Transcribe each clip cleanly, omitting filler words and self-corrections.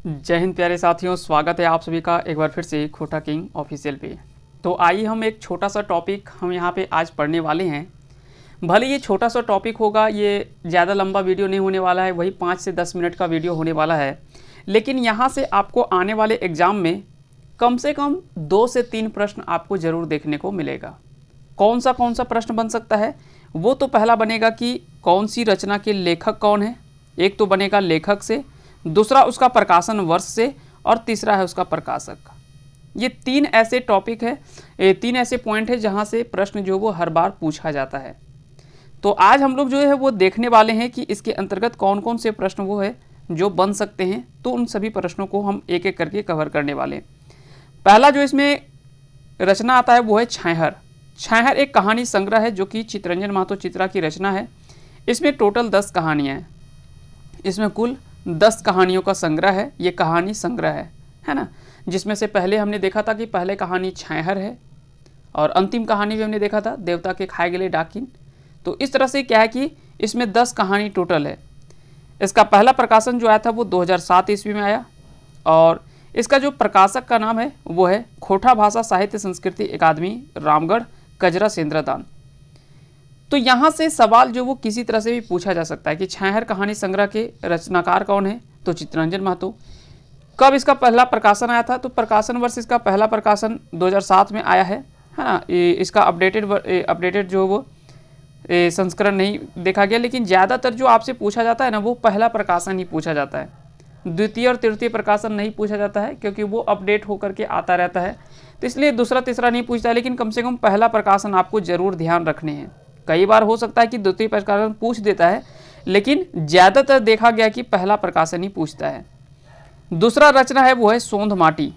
जय हिंद प्यारे साथियों, स्वागत है आप सभी का एक बार फिर से खोटा किंग ऑफिशियल पे। तो आइए हम एक छोटा सा टॉपिक हम यहाँ पे आज पढ़ने वाले हैं। भले ये छोटा सा टॉपिक होगा, ये ज़्यादा लंबा वीडियो नहीं होने वाला है, वही 5 से 10 मिनट का वीडियो होने वाला है। लेकिन यहाँ से आपको आने वाले एग्ज़ाम में कम से कम 2 से 3 प्रश्न आपको ज़रूर देखने को मिलेगा। कौन सा प्रश्न बन सकता है? वो तो पहला बनेगा कि कौन सी रचना के लेखक कौन है। एक तो बनेगा लेखक से, दूसरा उसका प्रकाशन वर्ष से, और तीसरा है उसका प्रकाशक। ये 3 ऐसे टॉपिक है, 3 ऐसे पॉइंट है जहाँ से प्रश्न जो वो हर बार पूछा जाता है। तो आज हम लोग जो है वो देखने वाले हैं कि इसके अंतर्गत कौन कौन से प्रश्न वो है जो बन सकते हैं। तो उन सभी प्रश्नों को हम एक एक करके कवर करने वाले हैं। पहला जो इसमें रचना आता है वो है छाहर। छाहर एक कहानी संग्रह है जो कि चित्तरंजन महतो चित्रा की रचना है। इसमें टोटल 10 कहानियाँ हैं। इसमें कुल 10 कहानियों का संग्रह है। ये कहानी संग्रह है ना, जिसमें से पहले हमने देखा था कि पहले कहानी छाहर है और अंतिम कहानी भी हमने देखा था देवता के खाए गले डाकिन। तो इस तरह से क्या है कि इसमें 10 कहानी टोटल है। इसका पहला प्रकाशन जो आया था वो 2007 ईस्वी में आया और इसका जो प्रकाशक का नाम है वो है खोटा भाषा साहित्य संस्कृति अकादमी, रामगढ़, कजरा, सेंद्रादान। तो यहाँ से सवाल जो वो किसी तरह से भी पूछा जा सकता है कि छाहर कहानी संग्रह के रचनाकार कौन है, तो चित्तरंजन महतो। कब इसका पहला प्रकाशन आया था? तो प्रकाशन वर्ष इसका पहला प्रकाशन 2007 में आया है ना। इसका अपडेटेड जो वो संस्करण नहीं देखा गया, लेकिन ज़्यादातर जो आपसे पूछा जाता है ना वो पहला प्रकाशन ही पूछा जाता है। द्वितीय और तृतीय प्रकाशन नहीं पूछा जाता है क्योंकि वो अपडेट होकर के आता रहता है, तो इसलिए दूसरा तीसरा नहीं पूछता है। लेकिन कम से कम पहला प्रकाशन आपको ज़रूर ध्यान रखने हैं। कई बार हो सकता है कि द्वितीय प्रकाशन पूछ देता है, लेकिन ज़्यादातर देखा गया कि पहला प्रकाशन ही पूछता है। दूसरा रचना है वो है सोंध माटी।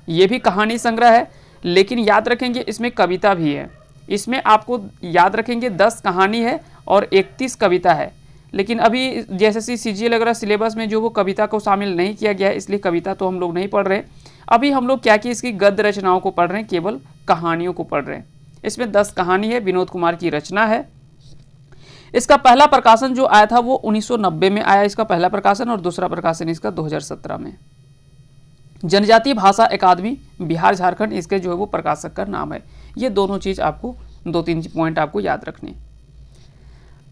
ये भी कहानी संग्रह है, लेकिन याद रखेंगे इसमें कविता भी है। इसमें आपको याद रखेंगे 10 कहानी है और 31 कविता है। लेकिन अभी जैसे CGL वगैरह सिलेबस में जो वो कविता को शामिल नहीं किया गया है, इसलिए कविता तो हम लोग नहीं पढ़ रहे। अभी हम लोग क्या कि इसकी गद्य रचनाओं को पढ़ रहे हैं, केवल कहानियों को पढ़ रहे हैं। इसमें 10 कहानी है, विनोद कुमार की रचना है। इसका पहला प्रकाशन जो आया था वो 1990 में आया इसका पहला प्रकाशन, और दूसरा प्रकाशन इसका 2017 में। जनजातीय भाषा अकादमी, बिहार झारखंड, इसके जो है वो प्रकाशक का नाम है। ये दोनों चीज़ आपको 2-3 पॉइंट आपको याद रखने।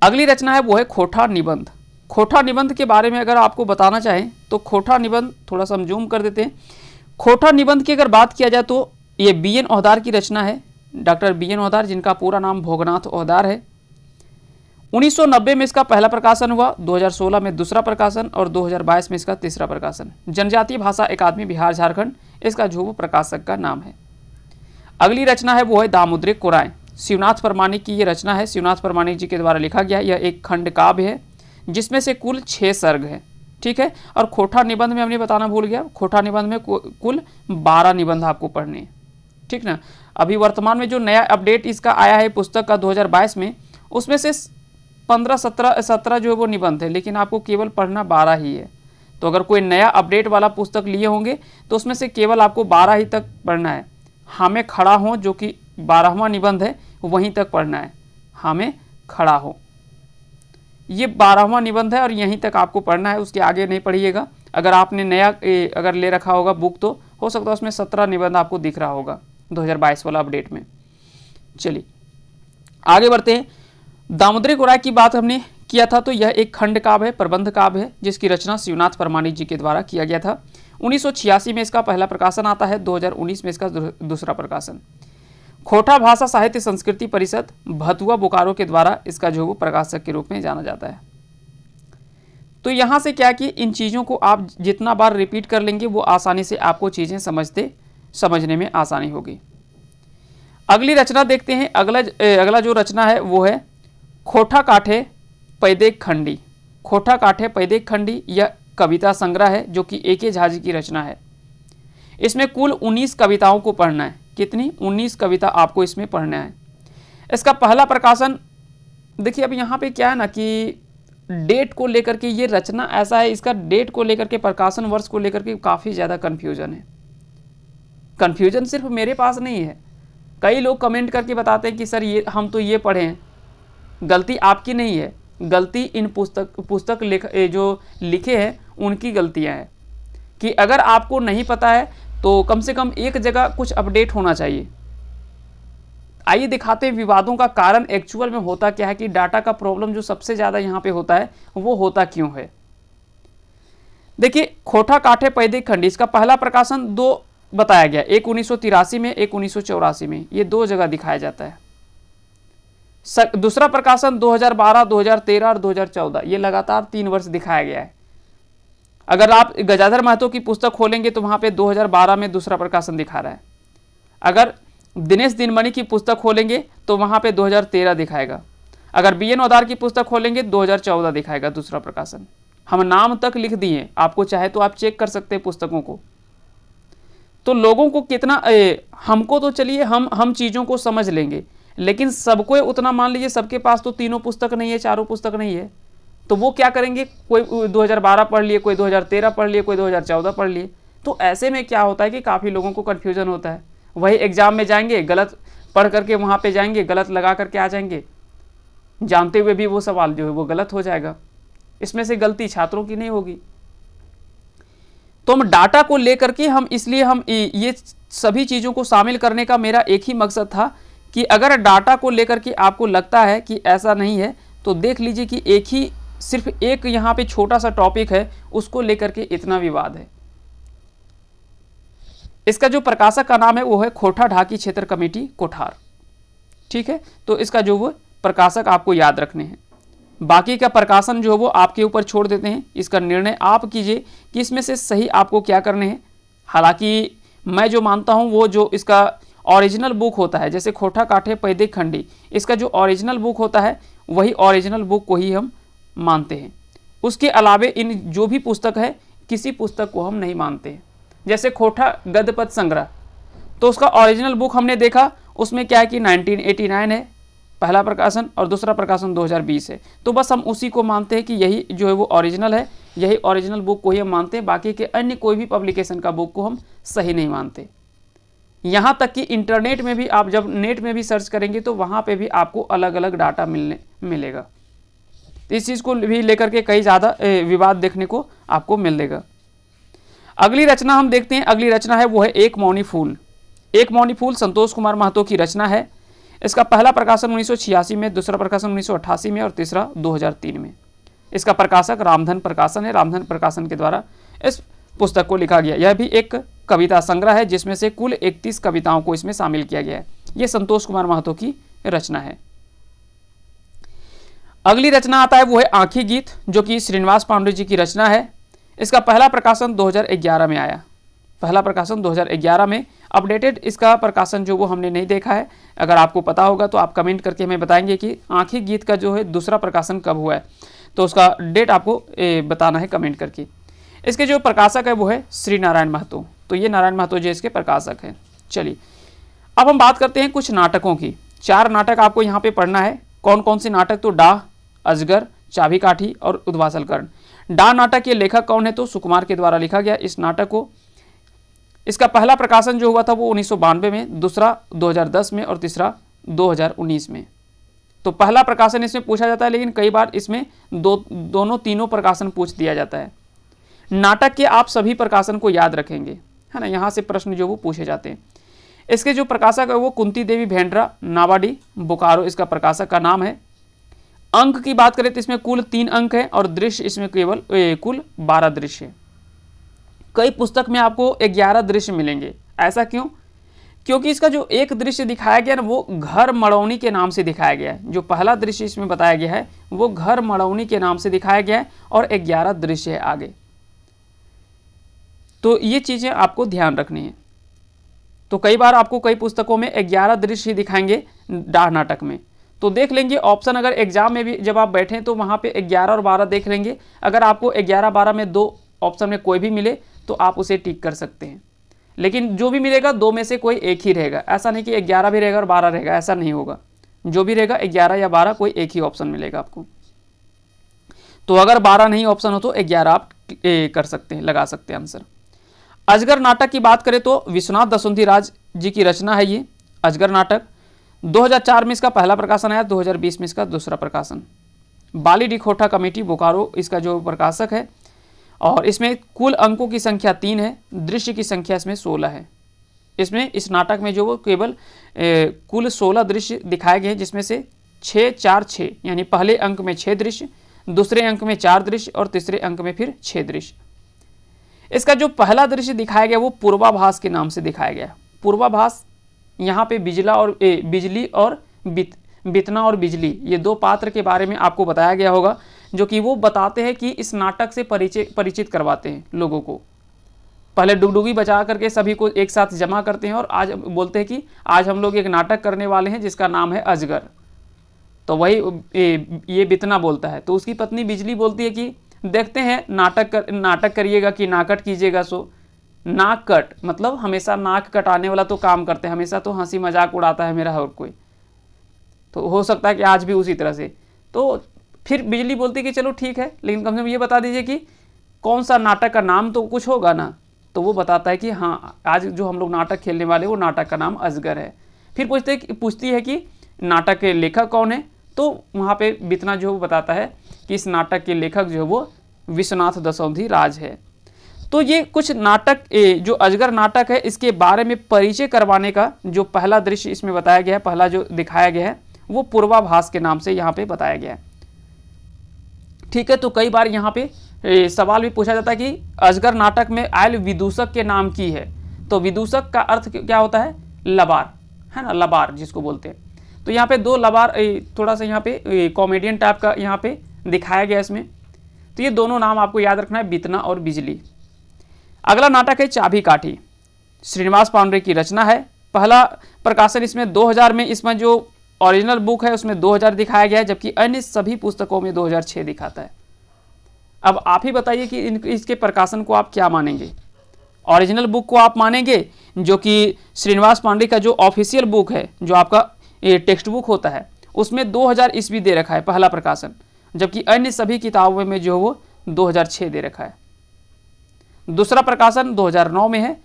अगली रचना है वो है खोटा निबंध। खोटा निबंध के बारे में अगर आपको बताना चाहें तो खोटा निबंध, थोड़ा सा हम जूम कर देते हैं। खोटा निबंध की अगर बात किया जाए तो ये BN ओहदार की रचना है, डॉक्टर BN ओहदार, जिनका पूरा नाम भोगनाथ ओहदार है। 1990 में इसका पहला प्रकाशन हुआ, 2016 में दूसरा प्रकाशन और 2022 में इसका तीसरा प्रकाशन। जनजातीय भाषा अकादमी, बिहार झारखंड, इसका जो वो प्रकाशक का नाम है। अगली रचना है वो है दामुद्रिक कोराएं। शिवनाथ परमाणिक की ये रचना है, शिवनाथ परमाणिक जी के द्वारा लिखा गया। यह एक खंड काव्य है जिसमें से कुल 6 सर्ग है, ठीक है। और खोटा निबंध में हमने बताना भूल गया, खोटा निबंध में कुल 12 निबंध आपको पढ़ने हैं, ठीक ना। अभी वर्तमान में जो नया अपडेट इसका आया है पुस्तक का 2022 में, उसमें से 15-17 जो है वो निबंध है, लेकिन आपको केवल पढ़ना 12 ही है। तो अगर कोई नया अपडेट वाला पुस्तक लिए होंगे तो उसमें से केवल आपको 12 ही तक पढ़ना है। हमें खड़ा हो जो कि 12वां निबंध है, वहीं तक पढ़ना है। हमें खड़ा हो, ये 12वां निबंध है और यहीं तक आपको पढ़ना है, उसके आगे नहीं पढ़िएगा। अगर आपने नया अगर ले रखा होगा बुक तो हो सकता है उसमें 17 निबंध आपको दिख रहा होगा 2022 वाला अपडेट में। चलिए आगे बढ़ते हैं। दामुद्रिक कोराएं की बात हमने किया था, तो यह एक खंड काव्य है, प्रबंध काव्य है, जिसकी रचना शिवनाथ परमाणिक जी के द्वारा किया गया था। 1986 में इसका पहला प्रकाशन आता है, 2019 में इसका दूसरा प्रकाशन। खोटा भाषा साहित्य संस्कृति परिषद, भतुआ बोकारो के द्वारा इसका जो वो प्रकाशक के रूप में जाना जाता है। तो यहाँ से क्या कि इन चीज़ों को आप जितना बार रिपीट कर लेंगे वो आसानी से आपको चीज़ें समझने में आसानी होगी। अगली रचना देखते हैं। अगला जो रचना है वो है खोटा काठे पैदेक खंडी। खोटा काठे पैदेक खंडी यह कविता संग्रह है जो कि A.K. झा जी की रचना है। इसमें कुल 19 कविताओं को पढ़ना है। कितनी? 19 कविता आपको इसमें पढ़ना है। इसका पहला प्रकाशन देखिए, अब यहाँ पे क्या है ना कि डेट को लेकर के ये रचना ऐसा है, इसका डेट को लेकर के, प्रकाशन वर्ष को लेकर के काफ़ी ज़्यादा कन्फ्यूजन है। कन्फ्यूजन सिर्फ मेरे पास नहीं है, कई लोग कमेंट करके बताते हैं कि सर ये हम तो ये पढ़े हैं। गलती आपकी नहीं है, गलती इन पुस्तक जो लिखे हैं उनकी गलतियां हैं। कि अगर आपको नहीं पता है तो कम से कम एक जगह कुछ अपडेट होना चाहिए। आइए दिखाते हैं विवादों का कारण एक्चुअल में होता क्या है, कि डाटा का प्रॉब्लम जो सबसे ज़्यादा यहाँ पे होता है वो होता क्यों है। देखिए, खोटा काठे पैदे खंड, इसका पहला प्रकाशन 2 बताया गया, एक 1983 में, एक 1984 में, ये 2 जगह दिखाया जाता है। दूसरा प्रकाशन 2012, 2013 और 2014, ये लगातार 3 वर्ष दिखाया गया है। अगर आप गजाधर महतो की पुस्तक खोलेंगे तो वहां पे 2012 में दूसरा प्रकाशन दिखा रहा है। अगर दिनेश दिनमणि की पुस्तक खोलेंगे तो वहां पे 2013 दिखाएगा। अगर BN ओदार की पुस्तक खोलेंगे 2014 दिखाएगा दूसरा प्रकाशन। हम नाम तक लिख दिए, आपको चाहे तो आप चेक कर सकते हैं पुस्तकों को। तो लोगों को कितना हमको तो चलिए हम चीज़ों को समझ लेंगे, लेकिन सबको उतना मान लीजिए सबके पास तो तीनों पुस्तक नहीं है, चारों पुस्तक नहीं है, तो वो क्या करेंगे, कोई 2012 पढ़ लिए, कोई 2013 पढ़ लिए, कोई 2014 पढ़ लिए। तो ऐसे में क्या होता है कि काफ़ी लोगों को कन्फ्यूज़न होता है। वही एग्ज़ाम में जाएंगे, गलत पढ़ करके वहाँ पे जाएंगे, गलत लगा करके आ जाएंगे, जानते हुए भी वो सवाल जो है वो गलत हो जाएगा। इसमें से गलती छात्रों की नहीं होगी। तो हम डाटा को लेकर के इसलिए हम ये सभी चीज़ों को शामिल करने का मेरा एक ही मकसद था कि अगर डाटा को लेकर के आपको लगता है कि ऐसा नहीं है तो देख लीजिए कि सिर्फ एक यहाँ पे छोटा सा टॉपिक है, उसको लेकर के इतना विवाद है। इसका जो प्रकाशक का नाम है वो है खोटा ढाकी क्षेत्र कमेटी कोठार, ठीक है। तो इसका जो वो प्रकाशक आपको याद रखने हैं, बाकी का प्रकाशन जो है वो आपके ऊपर छोड़ देते हैं। इसका निर्णय आप कीजिए कि इसमें से सही आपको क्या करने हैं। हालांकि मैं जो मानता हूं वो जो इसका ओरिजिनल बुक होता है, जैसे खोटा काठे पैदे खंडी, इसका जो ओरिजिनल बुक होता है वही ओरिजिनल बुक को ही हम मानते हैं। उसके अलावे इन जो भी पुस्तक है किसी पुस्तक को हम नहीं मानते हैं। जैसे खोटा गद्यपद संग्रह, तो उसका ओरिजिनल बुक हमने देखा, उसमें क्या है कि 1989 है पहला प्रकाशन और दूसरा प्रकाशन 2020 है। तो बस हम उसी को मानते हैं कि यही जो है वो ओरिजिनल है, यही ओरिजिनल बुक को ही हम मानते हैं। बाकी के अन्य कोई भी पब्लिकेशन का बुक को हम सही नहीं मानते। यहाँ तक कि इंटरनेट में भी आप जब नेट में भी सर्च करेंगे तो वहाँ पे भी आपको अलग अलग डाटा मिलेगा। इस चीज़ को भी लेकर के कई ज़्यादा विवाद देखने को आपको मिलेगा। अगली रचना हम देखते हैं। अगली रचना है वो है एक मौनी फूल। एक मौनी फूल संतोष कुमार महतो की रचना है। इसका पहला प्रकाशन 1986 में, दूसरा प्रकाशन 1988 में और तीसरा 2003 में। इसका प्रकाशक रामधन प्रकाशन है। रामधन प्रकाशन के द्वारा इस पुस्तक को लिखा गया। यह भी एक कविता संग्रह है जिसमें से कुल 31 कविताओं को इसमें शामिल किया गया है। यह संतोष कुमार महतो की रचना है। अगली रचना आता है वो है आँखी गीत, जो कि श्रीनिवास पांडे जी की रचना है। इसका पहला प्रकाशन 2011 में आया। पहला प्रकाशन 2011 में। अपडेटेड इसका प्रकाशन जो वो हमने नहीं देखा है। अगर आपको पता होगा तो आप कमेंट करके हमें बताएंगे कि आँखी गीत का जो है दूसरा प्रकाशन कब हुआ है, तो उसका डेट आपको बताना है कमेंट करके। इसके जो प्रकाशक है वो है श्री नारायण महतो। तो ये नारायण महतो जी इसके प्रकाशक हैं। चलिए अब हम बात करते हैं कुछ नाटकों की। 4 नाटक आपको यहाँ पे पढ़ना है। कौन कौन से नाटक, तो डाह, अजगर, चाबी काठी और उद्वासल कर्ण। डाह नाटक के लेखक कौन है, तो सुकुमार के द्वारा लिखा गया इस नाटक को। इसका पहला प्रकाशन जो हुआ था वो 1992 में, दूसरा 2010 में और तीसरा 2019 में। तो पहला प्रकाशन इसमें पूछा जाता है, लेकिन कई बार इसमें दोनों तीनों प्रकाशन पूछ दिया जाता है। नाटक के आप सभी प्रकाशन को याद रखेंगे, है ना, यहाँ से प्रश्न जो वो पूछे जाते हैं। इसके जो प्रकाशक है वो कुंती देवी भेंड्रा, नावाडी, बोकारो इसका प्रकाशक का नाम है। अंक की बात करें तो इसमें कुल 3 अंक हैं और दृश्य इसमें केवल कुल 12 दृश्य है। कई पुस्तक में आपको 11 दृश्य मिलेंगे। ऐसा क्यों? क्योंकि इसका जो एक दृश्य दिखाया गया ना वो घर मड़ौनी के नाम से दिखाया गया है। जो पहला दृश्य इसमें बताया गया है वो घर मड़ौनी के नाम से दिखाया गया है और 11 दृश्य है आगे। तो ये चीज़ें आपको ध्यान रखनी है। तो कई बार आपको कई पुस्तकों में 11 दृश्य दिखाएंगे डाह नाटक में, तो देख लेंगे ऑप्शन। अगर एग्जाम में भी जब आप बैठें तो वहाँ पे 11 और 12 देख लेंगे। अगर आपको 11-12 में 2 ऑप्शन में कोई भी मिले तो आप उसे टिक कर सकते हैं। लेकिन जो भी मिलेगा 2 में से कोई एक ही रहेगा। ऐसा नहीं कि 11 भी रहेगा और 12 रहेगा, ऐसा नहीं होगा। जो भी रहेगा 11 या 12 कोई एक ही ऑप्शन मिलेगा आपको। तो अगर 12 नहीं ऑप्शन हो तो 11 आप कर सकते हैं, लगा सकते हैं आंसर। अजगर नाटक की बात करें तो विश्वनाथ दसुंधीराज जी की रचना है ये अजगर नाटक। 2004 में इसका पहला प्रकाशन आया, 2020 में इसका दूसरा प्रकाशन। बाली डी खोटा कमेटी बोकारो इसका जो प्रकाशक है। और इसमें कुल अंकों की संख्या 3 है, दृश्य की संख्या इसमें 16 है। इसमें इस नाटक में जो वो केवल कुल 16 दृश्य दिखाए गए हैं, जिसमें से 6 4 6 यानी पहले अंक में 6 दृश्य, दूसरे अंक में 4 दृश्य और तीसरे अंक में फिर 6 दृश्य। इसका जो पहला दृश्य दिखाया गया वो पूर्वाभास के नाम से दिखाया गया। पूर्वाभास यहाँ पे बिजली और बितना और बिजली, ये दो पात्र के बारे में आपको बताया गया होगा, जो कि वो बताते हैं कि इस नाटक से परिचित करवाते हैं लोगों को। पहले डुगडुगी बजा करके सभी को एक साथ जमा करते हैं और आज बोलते हैं कि आज हम लोग एक नाटक करने वाले हैं जिसका नाम है अजगर। तो वही ये बितना बोलता है, तो उसकी पत्नी बिजली बोलती है कि देखते हैं नाटक करिएगा कि नाकट कीजिएगा। सो नाक कट मतलब हमेशा नाक कटाने वाला तो काम करते हैं, हमेशा तो हंसी मजाक उड़ाता है मेरा और कोई, तो हो सकता है कि आज भी उसी तरह से। तो फिर बिजली बोलती है कि चलो ठीक है, लेकिन कम से कम ये बता दीजिए कि कौन सा नाटक का नाम तो कुछ होगा ना। तो वो बताता है कि हाँ, आज जो हम लोग नाटक खेलने वाले वो नाटक का नाम अजगर है। फिर पूछती है कि नाटक के लेखक कौन है। तो वहाँ पे बितना जो बताता है कि इस नाटक के लेखक जो है वो विश्वनाथ दशौंधी राज है। तो ये कुछ नाटक, जो अजगर नाटक है, इसके बारे में परिचय करवाने का जो पहला दृश्य इसमें बताया गया है, पहला जो दिखाया गया है वो पूर्वाभास के नाम से यहाँ पे बताया गया है। ठीक है, तो कई बार यहाँ पे सवाल भी पूछा जाता है कि अजगर नाटक में आयल विदूषक के नाम की है। तो विदूषक का अर्थ क्या होता है? लबार, है ना, लबार जिसको बोलते हैं। तो यहाँ पे दो लबार, थोड़ा सा यहाँ पे कॉमेडियन टाइप का यहाँ पे दिखाया गया इसमें। तो ये दोनों नाम आपको याद रखना है, बितना और बिजली। अगला नाटक है चाबी काठी, श्रीनिवास पांडे की रचना है। पहला प्रकाशन इसमें 2000 में, इसमें जो ओरिजिनल बुक है उसमें 2000 दिखाया गया है, जबकि अन्य सभी पुस्तकों में 2006 दिखाता है। अब आप ही बताइए कि इसके प्रकाशन को आप क्या मानेंगे? ओरिजिनल बुक को आप मानेंगे जो कि श्रीनिवास पांडे का जो ऑफिशियल बुक है, जो आपका टेक्स्ट बुक होता है, उसमें 2000 ईस्वी दे रखा है पहला प्रकाशन, जबकि अन्य सभी किताबों में जो वो 2006 दे रखा है। दूसरा प्रकाशन 2009 में है।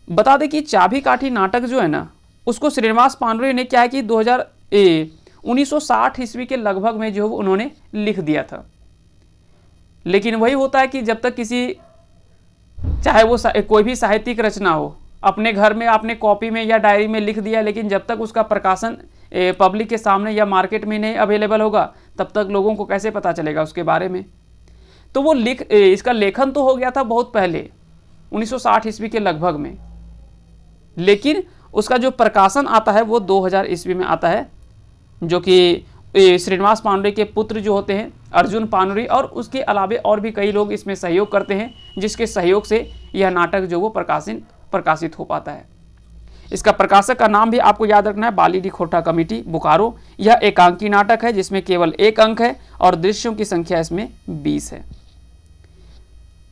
बता दें कि चाबी काठी नाटक जो है ना, उसको श्रीनिवास पांडे ने क्या है कि 1960 ईस्वी के लगभग में जो उन्होंने लिख दिया था। लेकिन वही होता है कि जब तक किसी, चाहे वो कोई भी साहित्यिक रचना हो, अपने घर में आपने कॉपी में या डायरी में लिख दिया, लेकिन जब तक उसका प्रकाशन पब्लिक के सामने या मार्केट में नहीं अवेलेबल होगा, तब तक लोगों को कैसे पता चलेगा उसके बारे में। तो वो इसका लेखन तो हो गया था बहुत पहले 1960 ईस्वी के लगभग में, लेकिन उसका जो प्रकाशन आता है वो 2000 ईस्वी में आता है, जो कि श्रीनिवास पांडे के पुत्र जो होते हैं अर्जुन पानुरी, और उसके अलावे और भी कई लोग इसमें सहयोग करते हैं, जिसके सहयोग से यह नाटक जो वो प्रकाशित हो पाता है। इसका प्रकाशक का नाम भी आपको याद रखना है, बाली डी खोटा कमेटी, बोकारो। यह एकांकी नाटक है जिसमें केवल एक अंक है और दृश्यों की संख्या इसमें 20 है।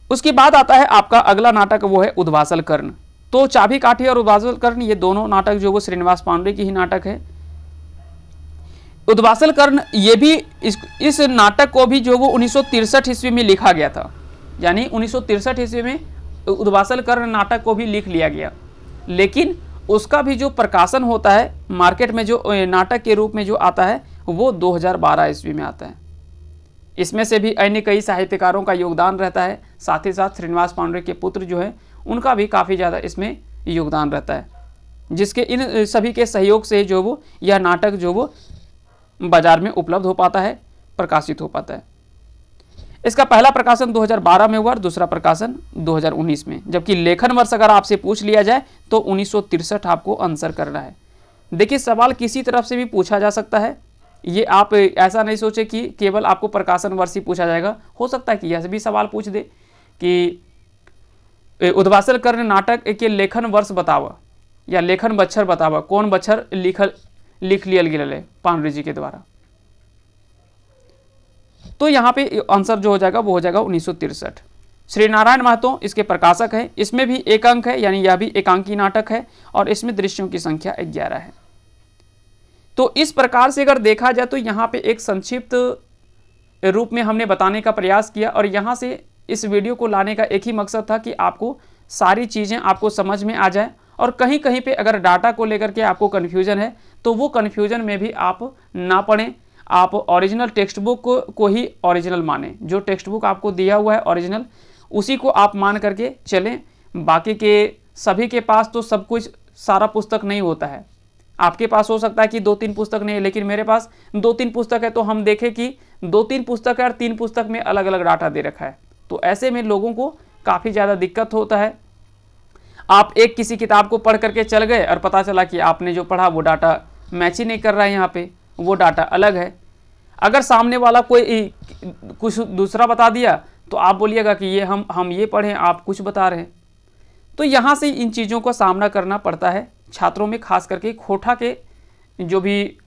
उसके बाद आता है आपका अगला नाटक, वो है उद्वासल कर्ण। तो चाबी काठी और उद्वासल कर्ण, ये दोनों नाटक जो वो श्रीनिवास पांडे की ही नाटक है। उद्वासल कर्ण ये भी इस नाटक को भी जो वो 1963 ईस्वी में लिखा गया था, यानी 1963 ईस्वी में उद्वासल कर्ण नाटक को भी लिख लिया गया, लेकिन उसका भी जो प्रकाशन होता है मार्केट में, जो नाटक के रूप में जो आता है, वो 2012 ईस्वी में आता है। इसमें से भी अन्य कई साहित्यकारों का योगदान रहता है, साथ ही साथ श्रीनिवास पांडे के पुत्र जो है उनका भी काफ़ी ज़्यादा इसमें योगदान रहता है, जिसके इन सभी के सहयोग से जो वो यह नाटक जो वो बाजार में उपलब्ध हो पाता है, प्रकाशित हो पाता है। इसका पहला प्रकाशन 2012 में हुआ और दूसरा प्रकाशन 2019 में, जबकि लेखन वर्ष अगर आपसे पूछ लिया जाए तो 1963 आपको आंसर करना है। देखिए, सवाल किसी तरफ से भी पूछा जा सकता है, ये आप ऐसा नहीं सोचे कि केवल आपको प्रकाशन वर्ष ही पूछा जाएगा। हो सकता है कि यह भी सवाल पूछ दे कि उद्वासल कर्ण नाटक के लेखन वर्ष बतावा या लेखन बच्छर बतावा, कौन बच्छर लिख लिया गया पांडे जी के द्वारा। तो यहाँ पे आंसर जो हो जाएगा वो हो जाएगा 1963। श्री नारायण महतो इसके प्रकाशक हैं। इसमें भी एक अंक है, यानी यह भी एकांकी नाटक है और इसमें दृश्यों की संख्या 11 है। तो इस प्रकार से अगर देखा जाए तो यहाँ पे एक संक्षिप्त रूप में हमने बताने का प्रयास किया, और यहाँ से इस वीडियो को लाने का एक ही मकसद था कि आपको सारी चीज़ें आपको समझ में आ जाए, और कहीं कहीं पे अगर डाटा को लेकर के आपको कन्फ्यूजन है तो वो कन्फ्यूजन में भी आप ना पढ़ें, आप ओरिजिनल टेक्स्ट बुक को ही ओरिजिनल माने। जो टेक्स्ट बुक आपको दिया हुआ है ओरिजिनल, उसी को आप मान करके चलें। बाकी के सभी के पास तो सब कुछ सारा पुस्तक नहीं होता है। आपके पास हो सकता है कि 2-3 पुस्तक नहीं है, लेकिन मेरे पास 2-3 पुस्तक है, तो हम देखें कि 2-3 पुस्तक है और 3 पुस्तक में अलग अलग डाटा दे रखा है। तो ऐसे में लोगों को काफ़ी ज़्यादा दिक्कत होता है। आप एक किसी किताब को पढ़ करके चल गए और पता चला कि आपने जो पढ़ा वो डाटा मैच ही नहीं कर रहा है, यहाँ पे वो डाटा अलग है। अगर सामने वाला कोई कुछ दूसरा बता दिया तो आप बोलिएगा कि ये हम ये पढ़ें, आप कुछ बता रहे हैं। तो यहाँ से इन चीज़ों का सामना करना पड़ता है छात्रों में, खास करके खोटा के जो भी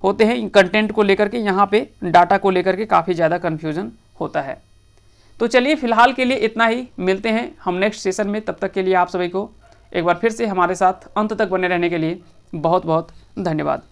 होते हैं कंटेंट को लेकर के, यहाँ पे डाटा को लेकर के काफ़ी ज़्यादा कन्फ्यूज़न होता है। तो चलिए फिलहाल के लिए इतना ही, मिलते हैं हम नेक्स्ट सेशन में। तब तक के लिए आप सभी को एक बार फिर से हमारे साथ अंत तक बने रहने के लिए बहुत बहुत धन्यवाद।